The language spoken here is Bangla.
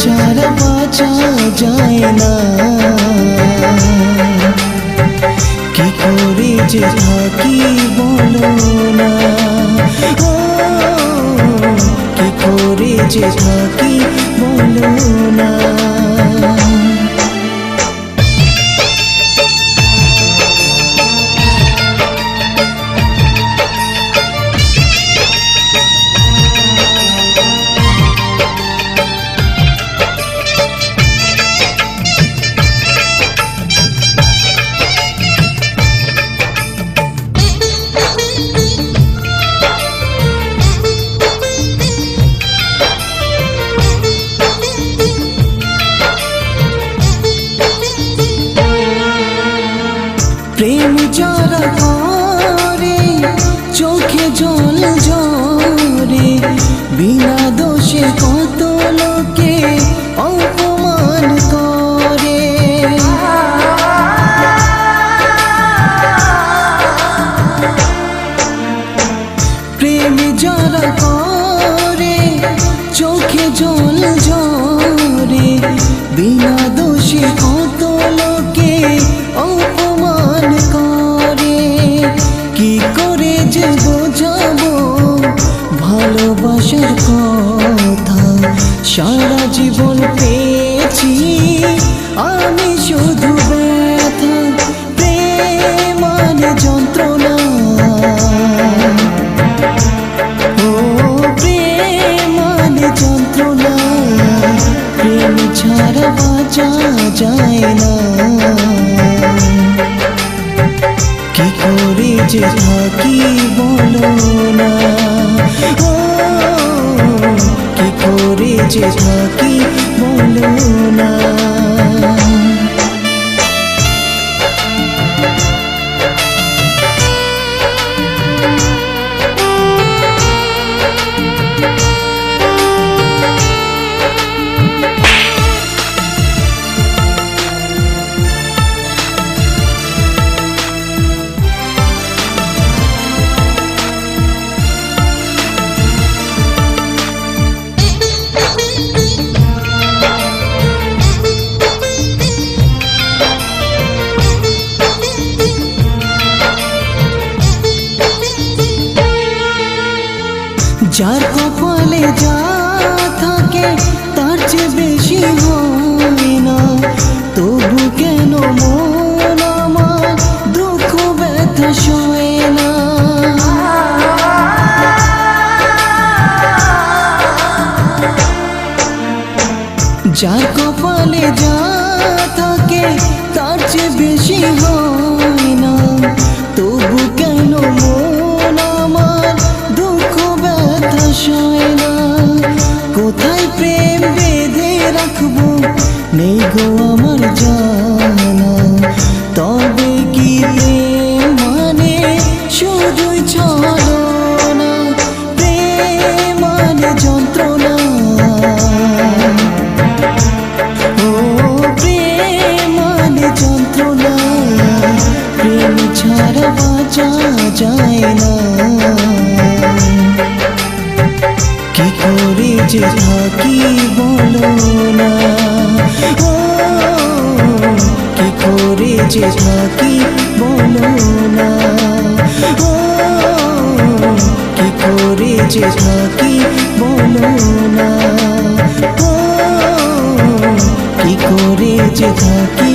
ছাড়া বাঁচা যায় না, কি করে যে থাকি বলো না, কি করে যে থাকি বলো না। প্রেম যারা করে চোখে জল ঝরে, বিনা দোষে কত লোকে অপমান করে। প্রেম যারা করে চোখে জল ঝরে, বিনা দোষে কত লোকে অপমান করে। কি করে যে বোঝাবো ভালোবাসার কথা, সারা জীবন পেয়েছি আমি শুধু ব্যথা। প্রেম মানে যন্ত্রণা, ও প্রেম মানে যন্ত্রণা, প্রেম ছাড়া বাঁচা যায় না, কি করে যে থাকি বলো না, কি করে যে থাকি বলো না। যার কপালে যা থাকে তার চেয়ে বেশি হয় না, তবু কেন মন আমার দুঃখ ব্যথা সয় না। যার কপালে যা থাকে তার চেয়ে বেশি হয় না, তবু কেন মন আমার দুঃখ ব্যথা সয় না। কোথায় প্রেম বেঁধে রাখবো নেই গো আমার জানা, তবে কি প্রেম মানে শুধুই ছলনা। প্রেম মানে যন্ত্রণা, ও প্রেম মানে যন্ত্রণা, প্রেম ছাড়া বাঁচা যায় না, কি করে যে থাকি বলো না, কি করে যে থাকি বলো না, কি করে যে থাকি বলো না, কি করে যে থাকি।